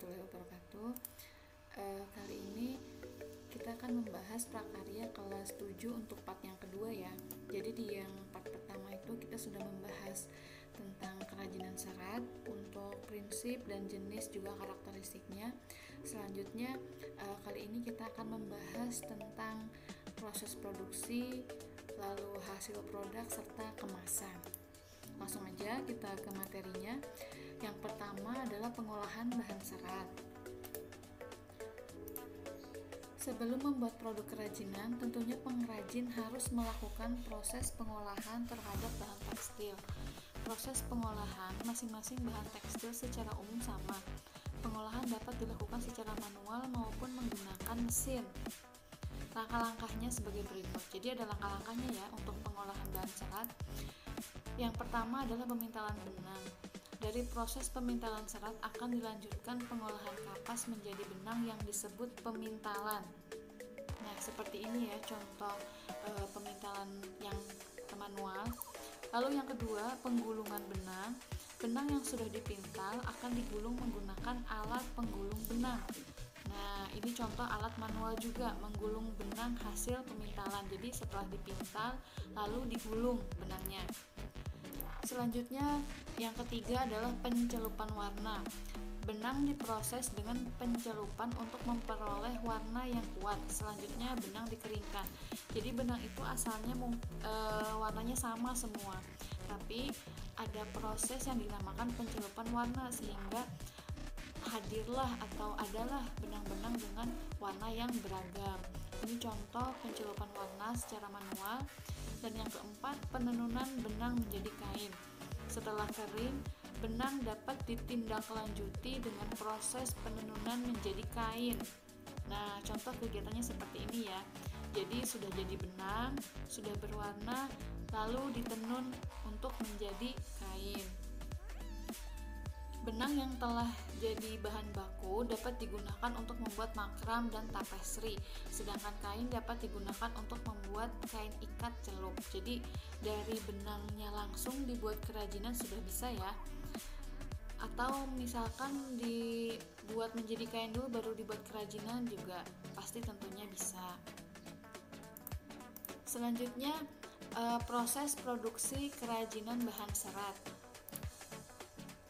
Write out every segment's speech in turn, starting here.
warahmatullahi wabarakatuh. Kali ini kita akan membahas prakarya kelas 7 untuk part yang kedua ya. Jadi di yang part pertama itu kita sudah membahas tentang kerajinan serat untuk prinsip dan jenis juga karakteristiknya. Selanjutnya kali ini kita akan membahas tentang proses produksi, lalu hasil produk serta kemasan. Langsung aja kita ke materinya. Yang pertama adalah pengolahan bahan serat. Sebelum membuat produk kerajinan, tentunya pengrajin harus melakukan proses pengolahan terhadap bahan tekstil. Proses pengolahan masing-masing bahan tekstil secara umum sama. Pengolahan dapat dilakukan secara manual maupun menggunakan mesin. Langkah-langkahnya sebagai berikut. Jadi ada langkah-langkahnya ya untuk pengolahan bahan serat. Yang pertama adalah pemintalan benang. Dari proses pemintalan serat akan dilanjutkan pengolahan kapas menjadi benang yang disebut pemintalan. Nah, seperti ini ya contoh pemintalan yang manual. Lalu yang kedua, penggulungan benang. Benang yang sudah dipintal akan digulung menggunakan alat penggulung benang. Nah, ini contoh alat manual juga, menggulung benang hasil pemintalan. Jadi setelah dipintal lalu digulung benangnya. Selanjutnya yang ketiga adalah pencelupan warna. Benang diproses dengan pencelupan untuk memperoleh warna yang kuat. Selanjutnya benang dikeringkan. Jadi benang itu asalnya warnanya sama semua, tapi ada proses yang dinamakan pencelupan warna sehingga hadirlah atau adalah benang-benang dengan warna yang beragam. Ini contoh pencelupan warna secara manual. Dan yang keempat, penenunan benang menjadi kain. Setelah kering, benang dapat ditindaklanjuti dengan proses penenunan menjadi kain. Nah, contoh kegiatannya seperti ini ya. Jadi sudah jadi benang, sudah berwarna, lalu ditenun untuk menjadi kain. Benang yang telah jadi bahan baku dapat digunakan untuk membuat makram dan tapestri, sedangkan kain dapat digunakan untuk membuat kain ikat celup. Jadi dari benangnya langsung dibuat kerajinan sudah bisa ya. Atau misalkan dibuat menjadi kain dulu baru dibuat kerajinan juga pasti tentunya bisa. Selanjutnya proses produksi kerajinan bahan serat.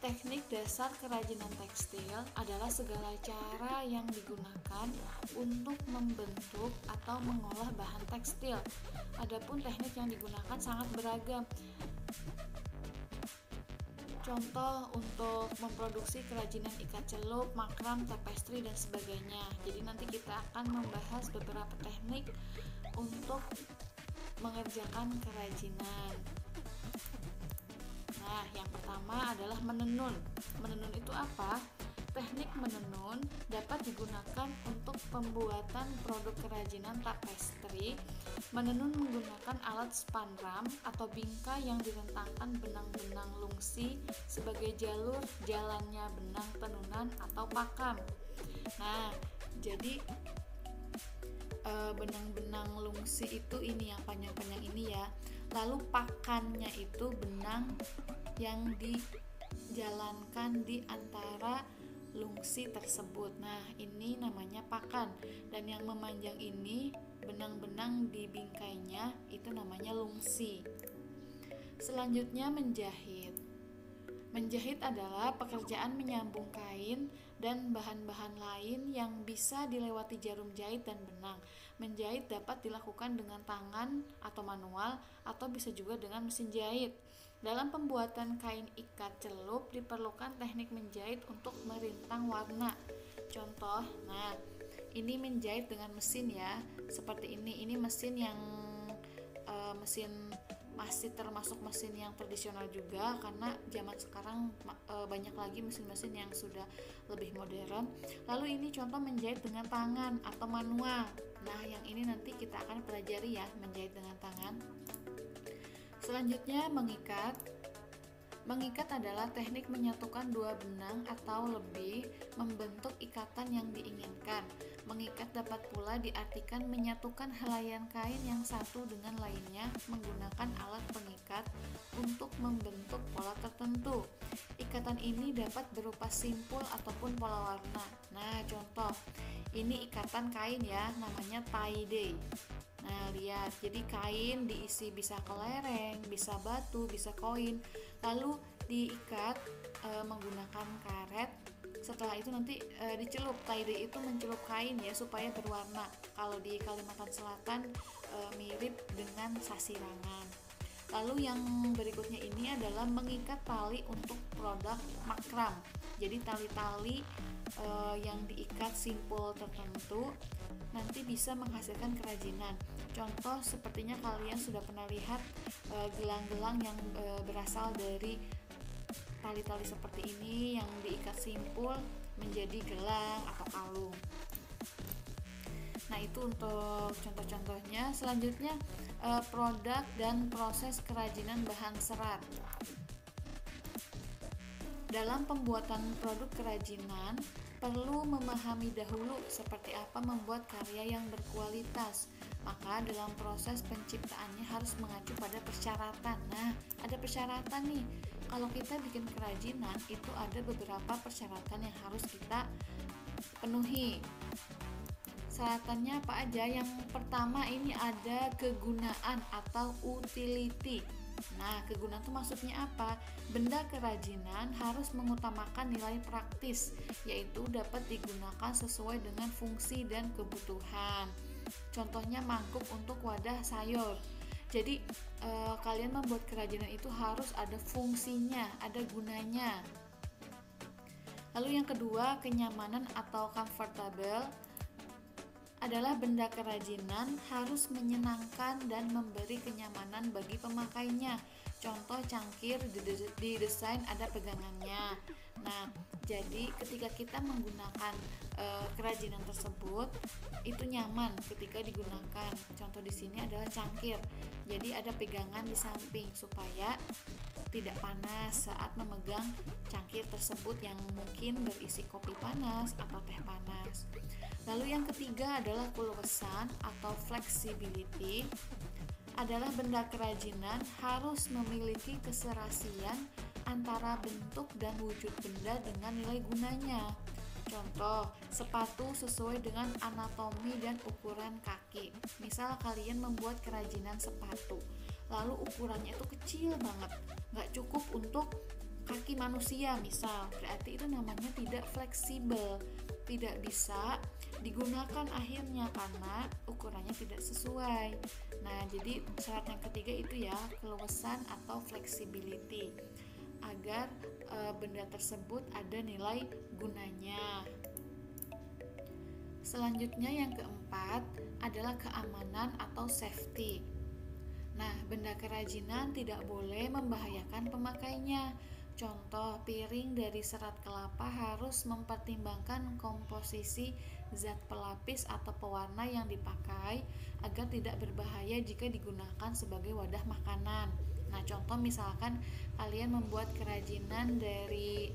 Teknik dasar kerajinan tekstil adalah segala cara yang digunakan untuk membentuk atau mengolah bahan tekstil. Adapun teknik yang digunakan sangat beragam. Contoh untuk memproduksi kerajinan ikat celup, makram, tapestri, dan sebagainya. Jadi nanti kita akan membahas beberapa teknik untuk mengerjakan kerajinan. Nah, yang pertama adalah menenun. Menenun itu apa? Teknik menenun dapat digunakan untuk pembuatan produk kerajinan tapestri. Menenun menggunakan alat spanram atau bingkai yang direntangkan benang-benang lungsi sebagai jalur jalannya benang tenunan atau pakam. Nah, jadi benang-benang lungsi itu ini yang panjang-panjang ini ya. Lalu pakannya itu benang yang dijalankan di antara lungsi tersebut. Nah, ini namanya pakan. Dan yang memanjang ini benang-benang di bingkainya itu namanya lungsi. Selanjutnya menjahit. Menjahit adalah pekerjaan menyambung kain dan bahan-bahan lain yang bisa dilewati jarum jahit dan benang. Menjahit dapat dilakukan dengan tangan atau manual atau bisa juga dengan mesin jahit. Dalam pembuatan kain ikat celup diperlukan teknik menjahit untuk merintang warna. Contoh, nah ini menjahit dengan mesin ya, seperti ini. Ini mesin yang mesin masih termasuk mesin yang tradisional juga, karena zaman sekarang banyak lagi mesin-mesin yang sudah lebih modern. Lalu ini contoh menjahit dengan tangan atau manual. Nah, yang ini nanti kita akan pelajari ya, menjahit dengan tangan. Selanjutnya mengikat. Mengikat adalah teknik menyatukan dua benang atau lebih membentuk ikatan yang diinginkan. Mengikat dapat pula diartikan menyatukan helaian kain yang satu dengan lainnya menggunakan alat pengikat untuk membentuk pola tertentu. Ikatan ini dapat berupa simpul ataupun pola warna. Nah, contoh, ini ikatan kain ya, namanya tie-dye. Nah, lihat, jadi kain diisi bisa kelereng, bisa batu, bisa koin, lalu diikat menggunakan karet. Setelah itu nanti dicelup. Tie-dye itu mencelup kain ya supaya berwarna. Kalau di Kalimantan Selatan mirip dengan sasirangan. Lalu yang berikutnya ini adalah mengikat tali untuk produk makram. Jadi tali-tali yang diikat simpul tertentu nanti bisa menghasilkan kerajinan. Contoh sepertinya kalian sudah pernah lihat gelang-gelang yang berasal dari tali-tali seperti ini yang diikat simpul menjadi gelang atau kalung. Nah, itu untuk contoh-contohnya. Selanjutnya produk dan proses kerajinan bahan serat. Dalam pembuatan produk kerajinan, perlu memahami dahulu seperti apa membuat karya yang berkualitas. Maka dalam proses penciptaannya harus mengacu pada persyaratan. Nah, ada persyaratan nih. Kalau kita bikin kerajinan, itu ada beberapa persyaratan yang harus kita penuhi. Syaratannya apa aja? Yang pertama ini ada kegunaan atau utility. Nah, kegunaan itu maksudnya apa? Benda kerajinan harus mengutamakan nilai praktis, yaitu dapat digunakan sesuai dengan fungsi dan kebutuhan. Contohnya mangkuk untuk wadah sayur. Jadi kalian membuat kerajinan itu harus ada fungsinya, ada gunanya. Lalu yang kedua, kenyamanan atau comfortable adalah benda kerajinan harus menyenangkan dan memberi kenyamanan bagi pemakainya. Contoh cangkir didesain ada pegangannya. Nah, jadi ketika kita menggunakan kerajinan tersebut itu nyaman ketika digunakan. Contoh di sini adalah cangkir. Jadi ada pegangan di samping supaya tidak panas saat memegang cangkir tersebut yang mungkin berisi kopi panas atau teh panas. Lalu yang ketiga adalah keluasan atau flexibility. Adalah benda kerajinan harus memiliki keserasian antara bentuk dan wujud benda dengan nilai gunanya. Contoh, sepatu sesuai dengan anatomi dan ukuran kaki. Misal kalian membuat kerajinan sepatu, lalu ukurannya itu kecil banget, nggak cukup untuk kaki manusia misal, berarti itu namanya tidak fleksibel, tidak bisa digunakan akhirnya karena ukurannya tidak sesuai. Nah, jadi syarat yang ketiga itu ya, keluasan atau flexibility, agar benda tersebut ada nilai gunanya. Selanjutnya yang keempat adalah keamanan atau safety. Nah, benda kerajinan tidak boleh membahayakan pemakainya. Contoh, piring dari serat kelapa harus mempertimbangkan komposisi zat pelapis atau pewarna yang dipakai agar tidak berbahaya jika digunakan sebagai wadah makanan. Nah, contoh misalkan kalian membuat kerajinan dari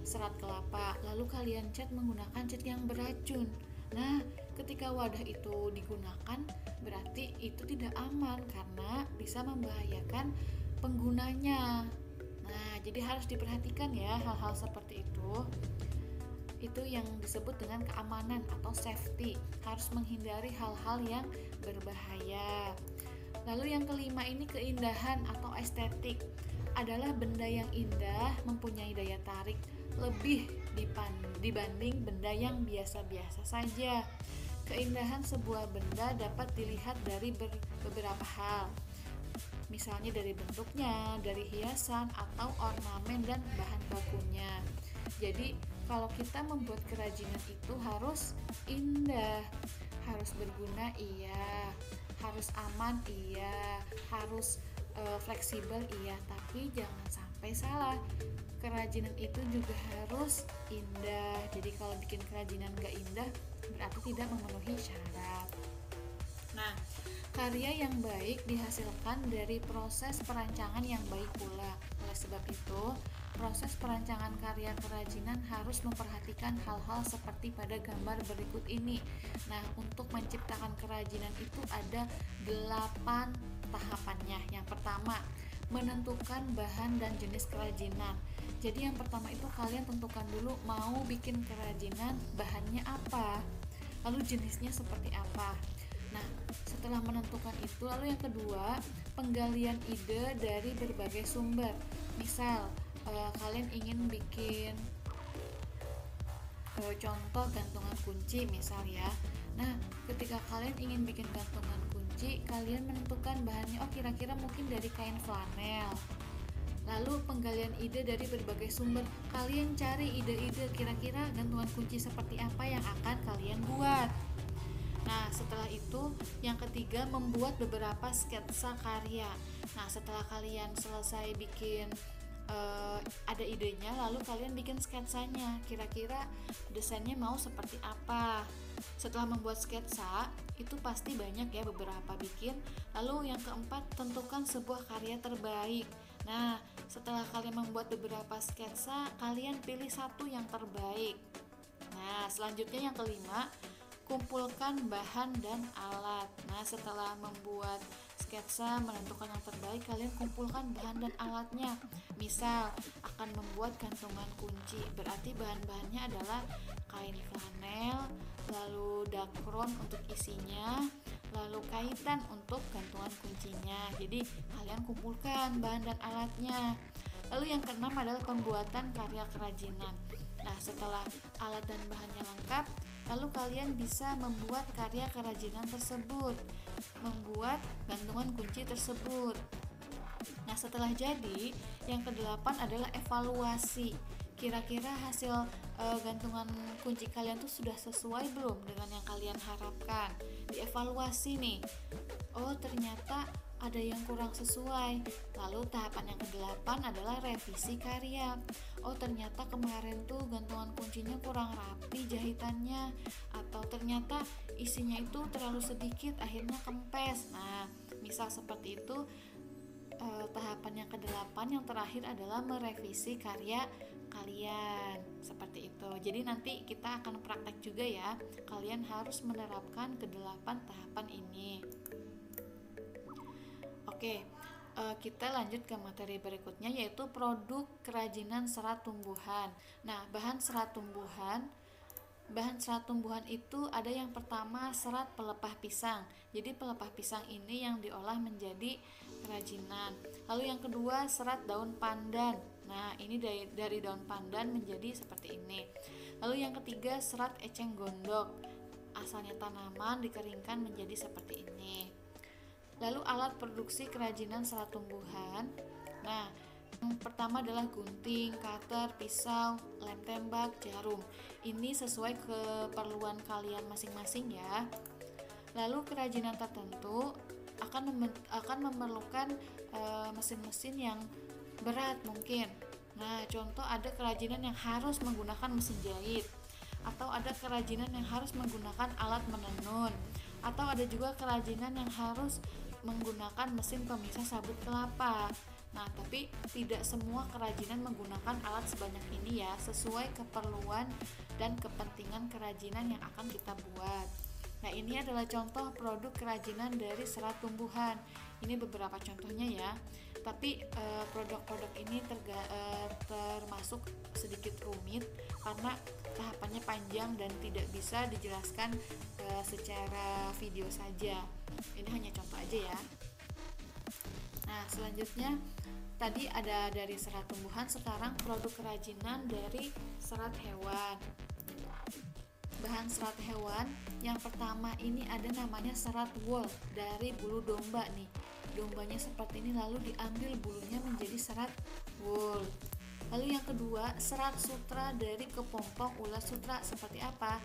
serat kelapa, lalu kalian cat menggunakan cat yang beracun. Nah, ketika wadah itu digunakan, berarti itu tidak aman karena bisa membahayakan penggunanya. Nah, jadi harus diperhatikan ya hal-hal seperti itu. Itu yang disebut dengan keamanan atau safety. Harus menghindari hal-hal yang berbahaya. Lalu yang kelima ini keindahan atau estetik. Adalah benda yang indah, mempunyai daya tarik lebih dibanding benda yang biasa-biasa saja. Keindahan sebuah benda dapat dilihat dari beberapa hal. Misalnya dari bentuknya, dari hiasan atau ornamen dan bahan bakunya. Jadi kalau kita membuat kerajinan itu harus indah, harus berguna iya, harus aman iya, harus fleksibel iya, tapi jangan sampai salah. Kerajinan itu juga harus indah. Jadi kalau bikin kerajinan gak indah berarti tidak memenuhi syarat. Nah, karya yang baik dihasilkan dari proses perancangan yang baik pula. Oleh sebab itu, proses perancangan karya kerajinan harus memperhatikan hal-hal seperti pada gambar berikut ini. Nah, untuk menciptakan kerajinan itu ada 8 tahapannya. Yang pertama, menentukan bahan dan jenis kerajinan. Jadi yang pertama itu kalian tentukan dulu mau bikin kerajinan, bahannya apa, lalu jenisnya seperti apa. Nah, setelah menentukan itu, lalu yang kedua, penggalian ide dari berbagai sumber. Misal, kalian ingin bikin contoh gantungan kunci misal ya. Nah, ketika kalian ingin bikin gantungan kunci, kalian menentukan bahannya, kira-kira mungkin dari kain flanel. Lalu penggalian ide dari berbagai sumber, kalian cari ide-ide kira-kira gantungan kunci seperti apa yang akan kalian buat. Nah, setelah itu yang ketiga, membuat beberapa sketsa karya. Nah, setelah kalian selesai bikin ada idenya, lalu kalian bikin sketsanya, kira-kira desainnya mau seperti apa. Setelah membuat sketsa, itu pasti banyak ya beberapa bikin. Lalu yang keempat, tentukan sebuah karya terbaik. Nah, setelah kalian membuat beberapa sketsa, kalian pilih satu yang terbaik. Nah, selanjutnya yang kelima, kumpulkan bahan dan alat. Nah, setelah membuat sketsa, menentukan yang terbaik, kalian kumpulkan bahan dan alatnya. Misal, akan membuat gantungan kunci, berarti bahan-bahannya adalah kain flanel, lalu dakron untuk isinya, lalu kaitan untuk gantungan kuncinya. Jadi, kalian kumpulkan bahan dan alatnya. Lalu yang keenam adalah pembuatan karya kerajinan. Nah, setelah alat dan bahannya lengkap, lalu kalian bisa membuat karya kerajinan tersebut, membuat gantungan kunci tersebut. Nah, setelah jadi, yang kedelapan adalah evaluasi. Kira-kira hasil gantungan kunci kalian tuh sudah sesuai belum dengan yang kalian harapkan? Dievaluasi nih. Oh, ternyata ada yang kurang sesuai. Lalu tahapan yang kedelapan adalah revisi karya. Oh, ternyata kemarin tuh gantungan kuncinya kurang rapi jahitannya, atau ternyata isinya itu terlalu sedikit akhirnya kempes. Nah, misal seperti itu. Tahapan yang kedelapan yang terakhir adalah merevisi karya kalian, seperti itu. Jadi nanti kita akan praktek juga ya. Kalian harus menerapkan kedelapan tahapan ini. Oke, kita lanjut ke materi berikutnya, yaitu produk kerajinan serat tumbuhan. Nah, bahan serat tumbuhan itu ada yang pertama serat pelepah pisang. Jadi pelepah pisang ini yang diolah menjadi kerajinan. Lalu yang kedua serat daun pandan. Nah, ini dari daun pandan menjadi seperti ini. Lalu yang ketiga serat eceng gondok. Asalnya tanaman dikeringkan menjadi seperti ini. Lalu alat produksi kerajinan serat tumbuhan. Nah, yang pertama adalah gunting, cutter, pisau, lem tembak, jarum. Ini sesuai keperluan kalian masing-masing ya. Lalu kerajinan tertentu akan memerlukan mesin-mesin yang berat mungkin. Nah, contoh ada kerajinan yang harus menggunakan mesin jahit, atau ada kerajinan yang harus menggunakan alat menenun, atau ada juga kerajinan yang harus menggunakan mesin pemisah sabut kelapa. Nah, tapi tidak semua kerajinan menggunakan alat sebanyak ini ya, sesuai keperluan dan kepentingan kerajinan yang akan kita buat. Nah, ini adalah contoh produk kerajinan dari serat tumbuhan. Ini beberapa contohnya ya. Tapi produk-produk ini termasuk sedikit rumit karena tahapannya panjang dan tidak bisa dijelaskan secara video saja. Ini hanya contoh aja ya. Nah, selanjutnya tadi ada dari serat tumbuhan, sekarang produk kerajinan dari serat hewan. Bahan serat hewan yang pertama ini ada namanya serat wool dari bulu domba nih. Dombanya seperti ini, lalu diambil bulunya menjadi serat wool. Lalu yang kedua, serat sutra dari kepompong ulas sutra. Seperti apa?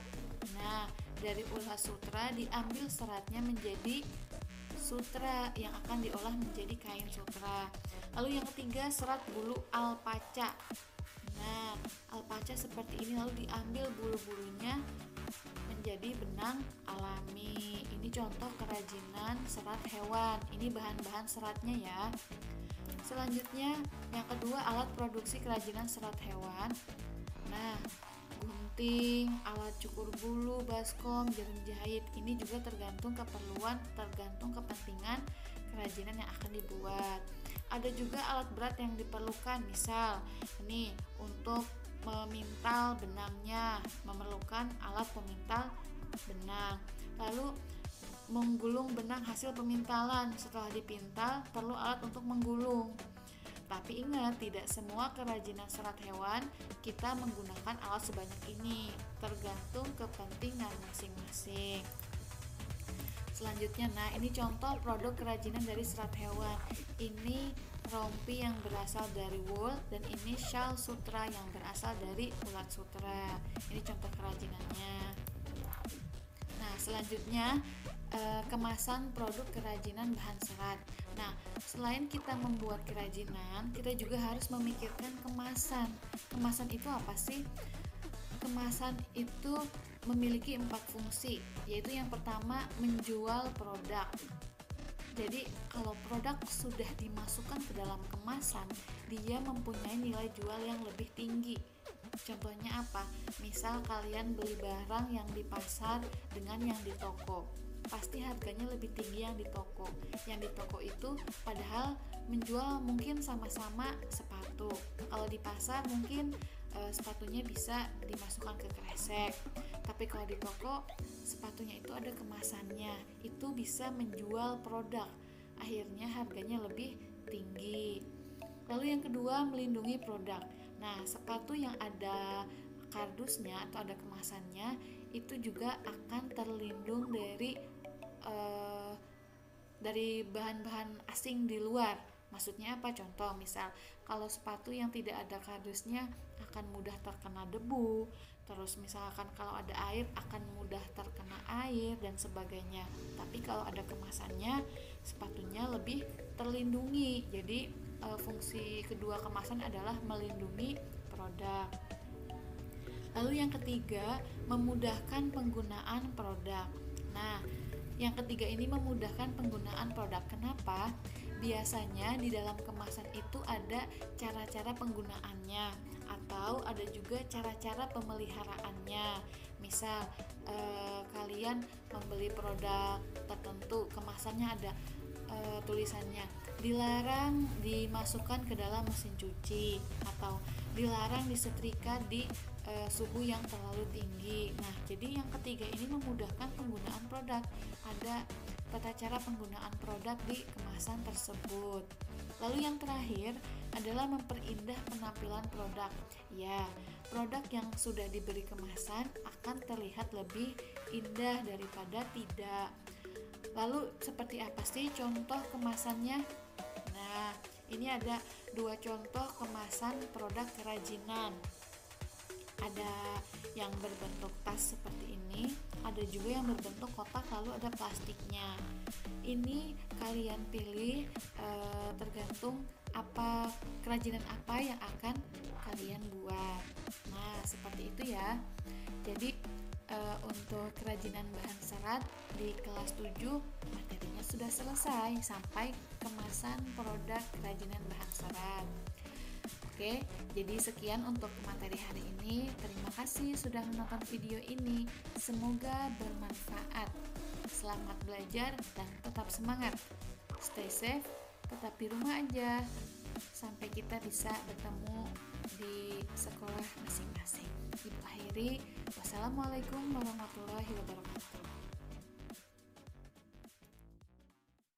Nah, dari ulas sutra diambil seratnya menjadi sutra yang akan diolah menjadi kain sutra. Lalu yang ketiga, serat bulu alpaca. Nah, alpaca seperti ini, lalu diambil bulu-bulunya menjadi benang alami. Ini contoh kerajinan serat hewan. Ini bahan-bahan seratnya ya. Selanjutnya, yang kedua, alat produksi kerajinan serat hewan. Nah, gunting, alat cukur bulu, baskom, jarum jahit, ini juga tergantung kepentingan kerajinan yang akan dibuat. Ada juga alat berat yang diperlukan, misal ini untuk memintal benangnya, memerlukan alat pemintal benang. Lalu menggulung benang hasil pemintalan, setelah dipintal perlu alat untuk menggulung. Tapi ingat, tidak semua kerajinan serat hewan kita menggunakan alat sebanyak ini, tergantung kepentingan masing-masing. Selanjutnya, nah ini contoh produk kerajinan dari serat hewan. Ini rompi yang berasal dari wool, dan ini shawl sutra yang berasal dari ulat sutra. Ini contoh kerajinannya. Nah, selanjutnya kemasan produk kerajinan bahan serat. Nah, selain kita membuat kerajinan, kita juga harus memikirkan kemasan. Kemasan itu apa sih? Kemasan itu memiliki 4 fungsi, yaitu yang pertama, menjual produk. Jadi kalau produk sudah dimasukkan ke dalam kemasan, dia mempunyai nilai jual yang lebih tinggi. Contohnya apa? Misal kalian beli barang yang di pasar dengan yang di toko, pasti harganya lebih tinggi yang di toko. Yang di toko itu padahal menjual mungkin sama-sama sepatu. Kalau di pasar mungkin sepatunya bisa dimasukkan ke kresek, tapi kalau di toko sepatunya itu ada kemasannya, itu bisa menjual produk, akhirnya harganya lebih tinggi. Lalu yang kedua, melindungi produk. Nah, sepatu yang ada kardusnya atau ada kemasannya itu juga akan terlindung dari bahan-bahan asing di luar. Maksudnya apa? Contoh, misal kalau sepatu yang tidak ada kardusnya akan mudah terkena debu, terus misalkan kalau ada air akan mudah terkena air dan sebagainya. Tapi kalau ada kemasannya, sepatunya lebih terlindungi. Jadi fungsi kedua kemasan adalah melindungi produk. Lalu yang ketiga, memudahkan penggunaan produk. Nah, yang ketiga ini memudahkan penggunaan produk. Kenapa? Biasanya di dalam kemasan itu ada cara-cara penggunaannya, atau ada juga cara-cara pemeliharaannya. Misal kalian membeli produk tertentu, kemasannya ada tulisannya dilarang dimasukkan ke dalam mesin cuci, atau dilarang disetrika di suhu yang terlalu tinggi. Nah, jadi yang ketiga ini memudahkan penggunaan produk. Ada tata cara penggunaan produk di kemasan tersebut. Lalu yang terakhir adalah memperindah penampilan produk. Ya, produk yang sudah diberi kemasan akan terlihat lebih indah daripada tidak. Lalu seperti apa sih contoh kemasannya? Nah, ini ada 2 contoh kemasan produk kerajinan. Ada yang berbentuk tas seperti ini, ada juga yang berbentuk kotak lalu ada plastiknya. Ini kalian pilih tergantung kerajinan apa yang akan kalian buat. Nah, seperti itu ya. Jadi untuk kerajinan bahan serat di kelas 7 materinya sudah selesai sampai kemasan produk kerajinan bahan serat. Oke, jadi sekian untuk materi hari ini. Terima kasih sudah menonton video ini. Semoga bermanfaat. Selamat belajar dan tetap semangat. Stay safe, tetap di rumah aja. Sampai kita bisa bertemu di sekolah masing-masing. Ibu akhiri, wassalamualaikum warahmatullahi wabarakatuh.